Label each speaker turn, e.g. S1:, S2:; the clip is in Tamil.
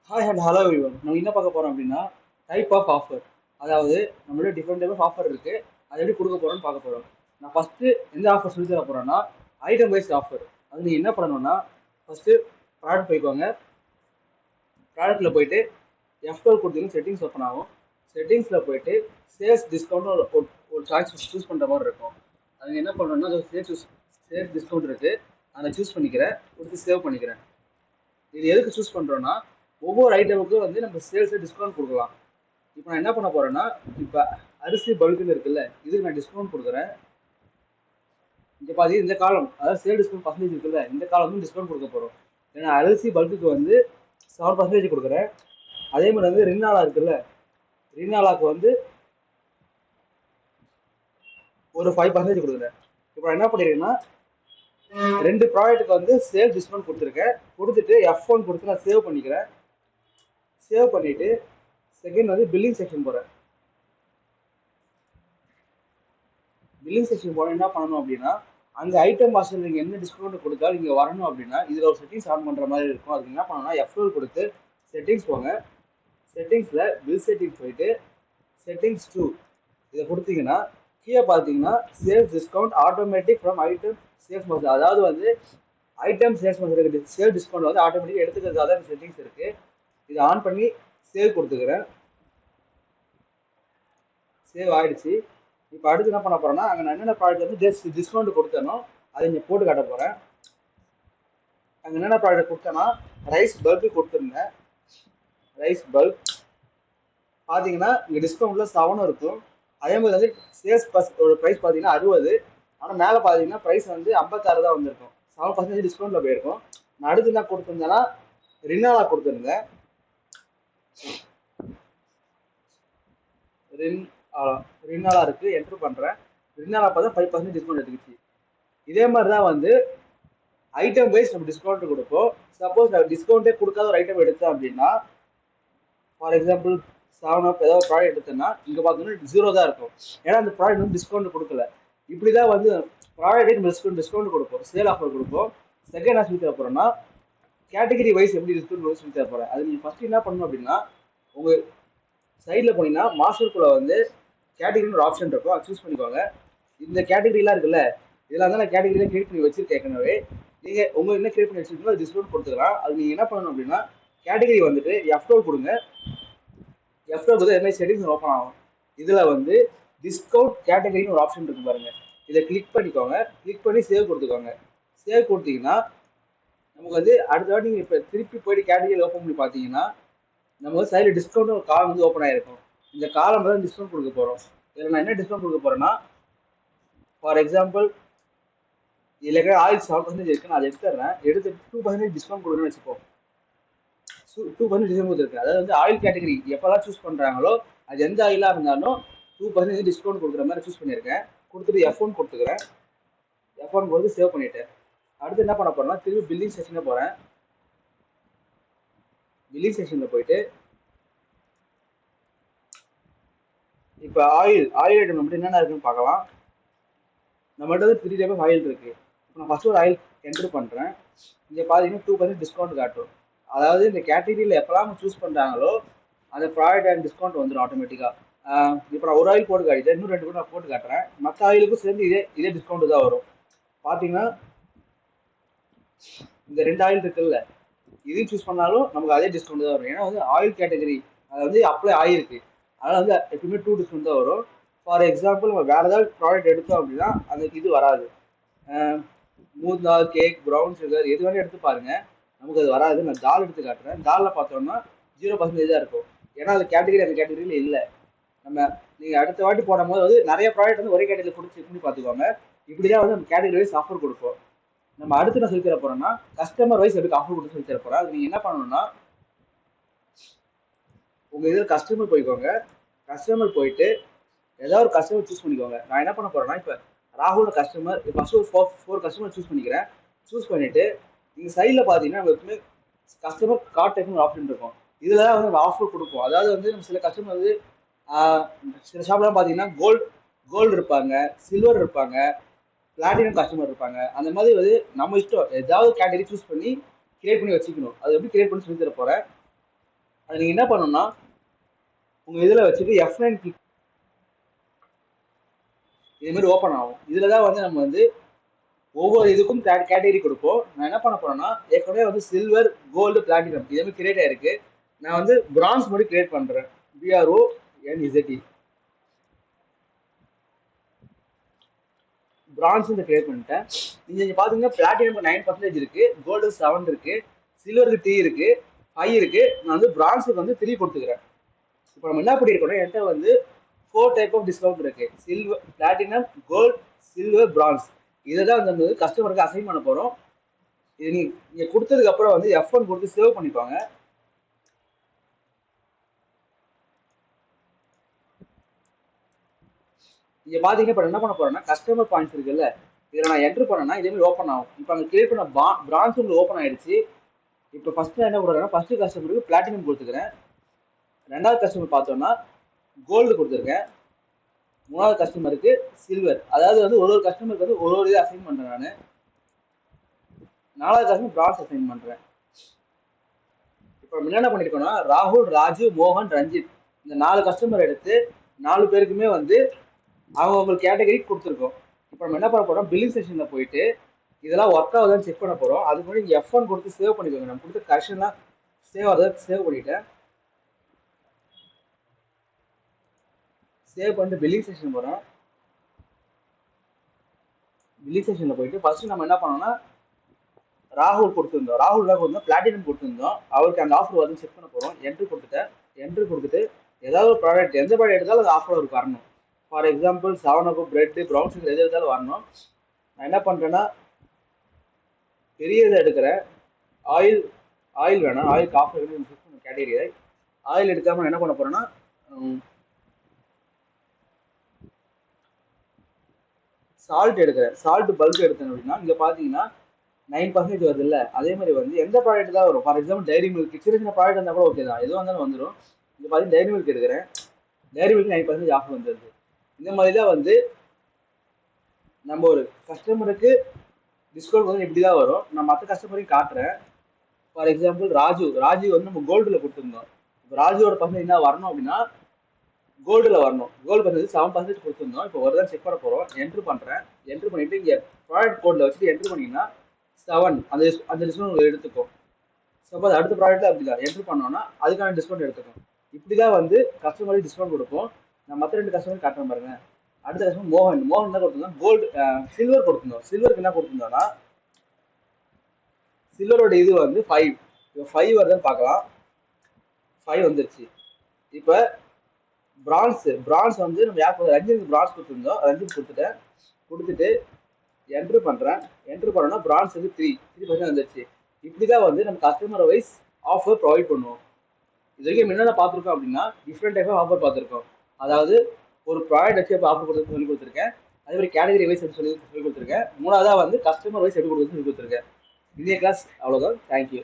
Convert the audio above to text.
S1: Hi and hello everyone. நம்ம என்ன பார்க்க போறோம் அப்படின்னா டைப் ஆஃப் ஆஃபர். அதாவது நம்மளோட டிஃப்ரெண்ட் டைப் ஆஃப் ஆஃபர் இருக்கு. அதை எப்படி கொடுக்க போறோம்னு பார்க்க போறோம். நான் ஃபர்ஸ்ட் எந்த ஆஃபர் சொல்லி தர போறேன்னா ஐட்டம் வைஸ் ஆஃபர். அது நீங்க என்ன பண்ணணும்னா ஃபர்ஸ்ட் ப்ராடக்ட் போய்க்கோங்க. ப்ராடக்ட்ல போயிட்டு F12 கொடுத்தீங்கன்னா செட்டிங்ஸ் ஓப்பன் ஆகும். செட்டிங்ஸ்ல போயிட்டு சேல்ஸ் டிஸ்கவுண்ட் ஒரு சாய்ஸ் சூஸ் பண்ற மாதிரி இருக்கும். அது என்ன பண்ணணும்னா சேல்ஸ் டிஸ்கவுண்ட் இருக்கு, அதை சூஸ் பண்ணிக்கிறேன், கொடுத்து சேவ் பண்ணிக்கிறேன். இது எதுக்கு சூஸ் பண்றோம்னா ஒவ்வொரு ஐட்டமுக்கும் வந்து நம்ம சேல்ஸ் டிஸ்கவுண்ட் கொடுக்கலாம். இப்போ நான் என்ன பண்ண போறேன்னா இப்போ அரிசி பல்குன்னு இருக்குல்ல, இதுக்கு நான் டிஸ்கவுண்ட் கொடுக்குறேன். இங்கே பாதி இந்த காலம் அதாவது சேல் டிஸ்கவுண்ட் பர்சன்டேஜ் இருக்குல்ல, இந்த காலம் டிஸ்கவுண்ட் கொடுக்க போறோம். ஏன்னா அரிசி பல்குக்கு வந்து 7% கொடுக்குறேன். அதே மாதிரி வந்து ரின்னாலா இருக்குல்ல, ரின்னாலாக்கு வந்து ஒரு 5% கொடுக்குறேன். இப்போ நான் என்ன பண்ணிருக்கேன்னா ரெண்டு ப்ராடக்ட்டுக்கு வந்து சேல் டிஸ்கவுண்ட் கொடுத்துருக்கேன். கொடுத்துட்டு F1 கொடுத்து நான் சேவ் பண்ணிக்கிறேன். சேவ் பண்ணிட்டு செகண்ட் வந்து பில்லிங் செக்ஷன் போறேன். பில்லிங் செக்ஷன் போனால் என்ன பண்ணணும் அப்படின்னா அங்கே ஐட்டம் மாஸ்டர் நீங்கள் என்ன டிஸ்கவுண்ட் கொடுத்தாலும் நீங்கள் வரணும் அப்படின்னா இதில் ஒரு செட்டிங்ஸ் ஆன் பண்ணுற மாதிரி இருக்கும். அதுக்கு என்ன பண்ணணும்னா F12 கொடுத்து செட்டிங்ஸ் போங்க. செட்டிங்ஸில் பில் செட்டிங்ஸ் போயிட்டு செட்டிங்ஸ் 2 இதை கொடுத்தீங்கன்னா கீழே பார்த்தீங்கன்னா sales discount automatic from item sales master. அதாவது வந்து item sales master sale discount வந்து ஆட்டோமேட்டிக் எடுத்துக்கிறதுக்காக தான் செட்டிங்ஸ் இருக்குது. இதை ஆன் பண்ணி சேவ் கொடுத்துக்கிறேன். சேவ் ஆயிடுச்சு. இப்போ அடுத்து என்ன பண்ண போறேன்னா அங்கே நான் என்னென்ன ப்ராடக்ட் வந்து ஜஸ்ட் டிஸ்கவுண்ட் கொடுத்தனோ அதை இங்கே போட்டு காட்ட போகிறேன். அங்கே என்னென்ன ப்ராடக்ட் கொடுத்தேன்னா ரைஸ் பல்க் கொடுத்துருந்தேன். ரைஸ் பல்க் பார்த்தீங்கன்னா இங்கே டிஸ்கவுண்ட்டில் 7 இருக்கும். அதே மாதிரி வந்து சேல்ஸ் ஒரு ப்ரைஸ் பார்த்தீங்கன்னா 60. ஆனால் மேலே பார்த்தீங்கன்னா ப்ரைஸ் வந்து 56 தான் வந்திருக்கும். 7% டிஸ்கவுண்ட்டில் போயிருக்கும். நான் அடுத்து என்ன கொடுத்துருந்தேன்னா ரின்னாலா கொடுத்துருந்தேன். ரின்னாலா இருக்கு, என்ட்ரு பண்றேன். ரின்னாலா பார்த்தா 5% டிஸ்கவுண்ட் எடுத்துக்கிச்சு. இதே மாதிரி தான் வந்து ஐட்டம் வைஸ் நம்ம டிஸ்கவுண்ட் கொடுப்போம். சப்போஸ் நான் டிஸ்கவுண்டே கொடுக்காத ஒரு ஐட்டம் எடுத்தேன் அப்படின்னா ஃபார் எக்ஸாம்பிள் 7 ஏதாவது ஒரு ப்ராடக்ட் எடுத்தேன்னா இங்கே பார்த்தீங்கன்னா 0 தான் இருக்கும். ஏன்னா அந்த ப்ராடக்ட் வந்து டிஸ்கவுண்ட் கொடுக்கல. இப்படிதான் வந்து ப்ராடக்ட் நம்ம டிஸ்கவுண்ட் கொடுப்போம், சேல் ஆஃபர் கொடுப்போம். செகண்ட் நான் சொல்லி தர போறேன்னா கேட்டகரி வைஸ் எப்படி டிஸ்கவுண்ட் சொல்லி தர போறேன். அது நீங்க ஃபர்ஸ்ட் என்ன பண்ணணும் அப்படின்னா உங்க சைடில் போனீங்கன்னா மாஸ்டருக்குள்ள வந்து கேட்டகரின்னு ஒரு ஆப்ஷன் இருக்கும், அதை சூஸ் பண்ணிக்கோங்க. இந்த கேட்டகரிலாம் இருக்குல்ல, இதெல்லாம் தான் நான் கேட்டகரியில் கிரியேட் பண்ணி வச்சிருக்கேன் ஏற்கனவே. நீங்கள் உங்கள் என்ன கிரியேட் பண்ணி வச்சிருக்கீங்களோ அது டிஸ்கவுண்ட் கொடுத்துக்கலாம். அது நீங்கள் என்ன பண்ணணும் அப்படின்னா கேட்டகரி வந்துட்டு F12 கொடுங்க. F12 கொடுத்து எதுவுமே செட்டிங்ஸ் ஓப்பன் ஆகும். இதில் வந்து டிஸ்கவுண்ட் கேட்டகரின்னு ஒரு ஆப்ஷன் இருக்கு பாருங்க, இதை கிளிக் பண்ணிக்கோங்க. கிளிக் பண்ணி சேவ் கொடுத்துக்கோங்க. சேவ் கொடுத்தீங்கன்னா நமக்கு வந்து அடுத்த வாட்டி நீங்கள் இப்போ திருப்பி போயிட்டு கேட்டகரி ஓப்பன் பண்ணி பார்த்தீங்கன்னா நம்ம சைடில் டிஸ்கவுண்ட் ஒரு காலம் வந்து ஓப்பன் ஆகிருக்கும். இந்த காலம் தான் டிஸ்கவுண்ட் கொடுக்க போகிறோம். இதில் நான் என்ன டிஸ்கவுண்ட் கொடுக்க போகிறேன்னா ஃபார் எக்ஸாம்பிள் இதில் ஆயில் 7% இருக்கு, நான் அதை எடுத்துடுறேன். எடுத்து 2% டிஸ்கவுண்ட் கொடுக்குறேன்னு வச்சுப்போம். 2% டிஸ்கவுண்ட் கொடுத்துருக்கேன். அதாவது வந்து ஆயில் கேட்டகரி எப்போல்லாம் சூஸ் பண்ணுறாங்களோ அது எந்த ஆயிலாக இருந்தாலும் 2% டிஸ்கவுண்ட் கொடுக்குற மாதிரி சூஸ் பண்ணியிருக்கேன். கொடுத்துட்டு F1 கொடுத்துக்கிறேன். F1 கொடுத்து சேவ் பண்ணிட்டேன். அடுத்து என்ன பண்ண போறேன்னா திரும்பி பில்லிங் செக்ஷனில் போகிறேன். பில்லிங் செக்ஷனில் போயிட்டு இப்போ ஆயில் ஐட்டம் நம்மகிட்ட என்னென்ன இருக்குன்னு பார்க்கலாம். நம்மகிட்ட வந்து 3 டைப் ஆஃப் ஆயில் இருக்கு. இப்போ நான் ஃபர்ஸ்ட் ஒரு ஆயில் என்ட்ரு பண்ணுறேன். இங்கே பார்த்தீங்கன்னா 2% டிஸ்கவுண்ட் காட்டும். அதாவது இந்த கேட்டகரியில் எப்போல்லாம் சூஸ் பண்ணுறாங்களோ அந்த ப்ராடக்ட் அண்ட் டிஸ்கவுண்ட் வந்துடும் ஆட்டோமேட்டிக்காக. இப்போ நான் ஒரு ஆயில் போட்டு காட்டிட்டேன், இன்னும் 2 கூட நான் போட்டு காட்டுறேன். மற்ற ஆயிலுக்கும் சேர்ந்து இதே டிஸ்கவுண்ட் தான் வரும். பார்த்தீங்கன்னா இந்த 2 ஆயில் இருக்குல்ல, இதையும் சூஸ் பண்ணாலும் நமக்கு அதே டிஸ்கவுண்ட் தான் வரும். ஏன்னா வந்து ஆயில் கேட்டகரி அது வந்து அப்ளை ஆயிருக்கு, அதனால வந்து எப்பவுமே 2 டிஸ்கவுண்ட் தான் வரும். ஃபார் எக்ஸாம்பிள் நம்ம வேற ஏதாவது ப்ராடக்ட் எடுத்தோம் அப்படின்னா அதுக்கு இது வராது. மூத் தால், கேக், ப்ரௌன் சுகர் எது வேணாலும் எடுத்து பாருங்க, நமக்கு அது வராது. நான் தால் எடுத்து காட்டுறேன். தாலில் பார்த்தோம்னா 0% தான் இருக்கும். ஏன்னா அது கேட்டகரி அந்த கேட்டகரியில் இல்லை. நம்ம நீங்கள் அடுத்த வாட்டி போடும்போது வந்து நிறைய ப்ராடக்ட் வந்து ஒரே கேட்டகரியில் கொடுத்து செக் பண்ணி பார்த்துக்கோங்க. இப்படி தான் வந்து நம்ம கேட்டகரி வைஸ் ஆஃபர் கொடுப்போம். நம்ம அடுத்து நான் சொல்லி தர போறோம்னா கஸ்டமர் வைஸ் எப்படி ஆஃபர் கொடுத்து சொல்லி தர போறேன். அது நீங்க என்ன பண்ணணும்னா உங்க இதில் கஸ்டமர் போய்க்கோங்க. கஸ்டமர் போயிட்டு ஏதாவது ஒரு கஸ்டமர் சூஸ் பண்ணிக்கோங்க. நான் என்ன பண்ண போறேன்னா இப்போ ராகுலோட கஸ்டமர் ஃபர்ஸ்ட் ஒரு 4 கஸ்டமர் சூஸ் பண்ணிக்கிறேன். சூஸ் பண்ணிட்டு நீங்க சைடில் பார்த்தீங்கன்னா நமக்கு கஸ்டமர் கார்ட் டைப்னு ஒரு ஆப்ஷன் இருக்கும். இதுல தான் வந்து ஆஃபர் கொடுப்போம். அதாவது வந்து நம்ம சில கஸ்டமர் வந்து சில ஷாப்லாம் பார்த்தீங்கன்னா கோல்டு இருப்பாங்க, சில்வர் இருப்பாங்க, பிளாட்டினம் கஸ்டமர் இருப்பாங்க. அந்த மாதிரி வந்து நம்ம இஷ்டம் ஏதாவது கேட்டகரி சூஸ் பண்ணி கிரியேட் பண்ணி வச்சுக்கணும். அது எப்படி கிரியேட் பண்ணி சொல்லி தர போறேன். அது நீங்கள் என்ன பண்ணணும்னா உங்கள் இதில் வச்சுட்டு F9 கிளிக் இதுமாரி ஓப்பன் ஆகும். இதில் தான் வந்து நம்ம வந்து ஒவ்வொரு இதுக்கும் கேட்டகரி கொடுப்போம். நான் என்ன பண்ண போறேன்னா ஏற்கனவே வந்து சில்வர், கோல்டு, பிளாட்டினம் இதே கிரியேட் ஆயிருக்கு. நான் வந்து பிரான்ஸ் மட்டும் கிரியேட் பண்றேன். BRONZE பிரான்ஸ் கிரியேட் பண்ணிட்டேன். நீங்க இங்க பாத்தீங்கன்னா பிளாட்டினம் 9% இருக்கு, கோல்டு 7 இருக்கு, சில்வருக்கு 3 இருக்கு, 5 இருக்கு. நான் வந்து பிரான்ஸுக்கு வந்து 3 கொடுத்துக்கிறேன். இப்போ நம்ம என்ன பண்ணிருக்கோம்னா என்கிட்ட வந்து 4 டைப் ஆஃப் டிஸ்கவுண்ட் இருக்கு. Silver, platinum, gold, silver, bronze. இதை தான் நம்ம கஸ்டமருக்கு அசைன் பண்ண போறோம். இது நீங்க கொடுத்ததுக்கு அப்புறம் வந்து F1 கொடுத்து சேவ் பண்ணிப்பாங்க. இங்க பாத்தீங்கன்னா இப்ப என்ன பண்ண போறேன்னா கஸ்டமர் பாயிண்ட்ஸ் இருக்குல்ல, இதுல நான் என்ட்ரு பண்ணேன்னா இதே மாதிரி ஓப்பன் ஆகும். இப்போ அங்க கிரியேட் பண்ண பிரான்ஸ் உங்களுக்கு ஓப்பன் ஆயிடுச்சு. இப்போ ஃபர்ஸ்ட் நான் என்ன கொடுக்குறேன்னா ஃபர்ஸ்ட் கஸ்டமருக்கு பிளாட்டினம் கொடுத்துக்கிறேன். ரெண்டாவது கஸ்டமர் பார்த்தோம்னா கோல்டு கொடுத்துருக்கேன். மூணாவது கஸ்டமருக்கு சில்வர். அதாவது வந்து ஒரு கஸ்டமருக்கு வந்து ஒரு இதை அசைன் பண்றேன் நான். நாலாவது கஸ்டமர் பிரான்ஸ் அசைன் பண்றேன். இப்போ என்ன பண்ணிருக்கோம்னா ராகுல், ராஜு, மோகன், ரஞ்சித் இந்த 4 கஸ்டமர் எடுத்து 4 பேருக்குமே வந்து அவங்க கேட்டகரி கொடுத்துருக்கோம். இப்போ நம்ம என்ன பண்ண போறோம், பில்லிங் செஷன்ல போயிட்டு இதெல்லாம் ஒர்க் ஆகுதான்னு செக் பண்ண போறோம். அதுக்கு முன்னாடி இங்க F1 கொடுத்து சேவ் பண்ணிக்கோங்க. நம்ம கொடுத்த கரெக்ஷன்லாம் சேவ் ஆகுதா சேவ் பண்ணிட்டேன். சேவ் பண்ணிட்டு பில்லிங் செஷன் போறோம். பில்லிங் செஷன்ல போயிட்டு ஃபர்ஸ்ட் நம்ம என்ன பண்ணோம்னா ராகுல் கொடுத்துருந்தோம். ராகுல் தான் கொடுத்தோம், பிளாட்டினம் கொடுத்துருந்தோம். அவருக்கு அந்த ஆஃபர் வருதுன்னு செக் பண்ண போறோம். என்ட்ரி கொடுத்துட்டேன். என்ட்ரி கொடுத்துட்டு ஏதாவது ஒரு ப்ராடக்ட் எந்த ப்ராடக்ட் எடுத்தாலும் அது ஆஃபர் அவருக்கு வரணும். For example 7up bread, brown sugar எது எடுத்தாலும் வரணும். நான் என்ன பண்றேன்னா பெரிய இதை எடுக்கிறேன். ஆயில் வேணாம், ஆயில் ஆஃபர் கேட்டகரி ஆயில் எடுக்காம என்ன பண்ண போறேன்னா சால்ட் எடுக்கிறேன். சால்ட் பல்க் எடுத்தேன் அப்படின்னா இங்க பாத்தீங்கன்னா 9% வருது இல்ல, அதே மாதிரி வந்து எந்த ப்ராடக்ட் தான் வரும். ஃபார் எக்ஸாம்பிள் டைரி மில்க், சின்ன சின்ன ப்ராடக்ட் இருந்தால் கூட ஓகே தான், எதுவும் வந்தாலும் வந்துடும். இங்க பாத்தீங்கன்னா டைரி மில்க் எடுக்கிறேன். டைரி மில்க் 9% ஆஃபர் வந்துருது. இந்த மாதிரி தான் வந்து நம்ம ஒரு கஸ்டமருக்கு டிஸ்கவுண்ட் வந்து இப்படி தான் வரும். நான் மற்ற கஸ்டமரையும் காட்டுறேன். ஃபார் எக்ஸாம்பிள் ராஜு வந்து நம்ம கோல்டுல கொடுத்துருந்தோம். இப்போ ராஜுவோட பர்சன்டேஜ் என்ன வரணும் அப்படின்னா கோல்டுல வரணும். கோல்டு பர்சன்டேஜ் 7% கொடுத்துருந்தோம். இப்போ ஒரு தான் செக் பண்ண போறோம். என்ட்ரு பண்றேன். என்ட்ரு பண்ணிட்டு இங்க ப்ராடக்ட் கோட்ல வச்சுட்டு என்ட்ரு பண்ணீங்கன்னா 7 அந்த டிஸ்கவுண்ட் எடுத்துக்கும். சப்போஸ் அடுத்த ப்ராடக்ட்ல அப்படிதான் என்ட்ரு பண்ணோம்னா அதுக்கான டிஸ்கவுண்ட் எடுத்துக்கும். இப்படிதான் வந்து கஸ்டமருக்கு டிஸ்கவுண்ட் கொடுப்போம். நான் மற்ற 2 கஸ்டமர் காட்டுறேன் பாருங்க. அடுத்த கஸ்டமர் மோகன் என்ன கொடுத்துருந்தோம், கோல்டு சில்வர் கொடுத்துருந்தோம். சில்வருக்கு என்ன கொடுத்துருந்தோம்னா சில்வரோட இது வந்து 5. இப்போ 5 வருதுன்னு பார்க்கலாம். 5 வந்துருச்சு. இப்போ பிரான்ஸ் வந்து நம்ம யார் ரஞ்சித் பிரான்ஸ் கொடுத்துருந்தோம். ரஞ்சித் கொடுத்துட்டு என்ட்ரு பண்றேன். என்ட்ரு பண்ணோம்னா பிரான்ஸ் வந்து 3% வந்துருச்சு. இப்படிதான் வந்து நம்ம கஸ்டமர் வைஸ் ஆஃபர் ப்ரொவைட் பண்ணுவோம். இது வரைக்கும் என்னென்ன பார்த்துருக்கோம் அப்படின்னா டிஃப்ரெண்ட் டைப் ஆஃப் ஆஃபர் பார்த்துருக்கோம். அதாவது ஒரு ப்ராடக்ட் வச்சு எப்போ ஆஃபர் கொடுத்து சொல்லி கொடுத்துருக்கேன். அதே மாதிரி கேட்டகரி வைஸ் சொல்லி கொடுத்துருக்கேன். மூணாவதா வந்து கஸ்டமர் வைஸ் எப்படி கொடுக்குறது சொல்லி கொடுத்துருக்கேன். இந்த கிளாஸ் அவ்வளோதான். தேங்க்யூ.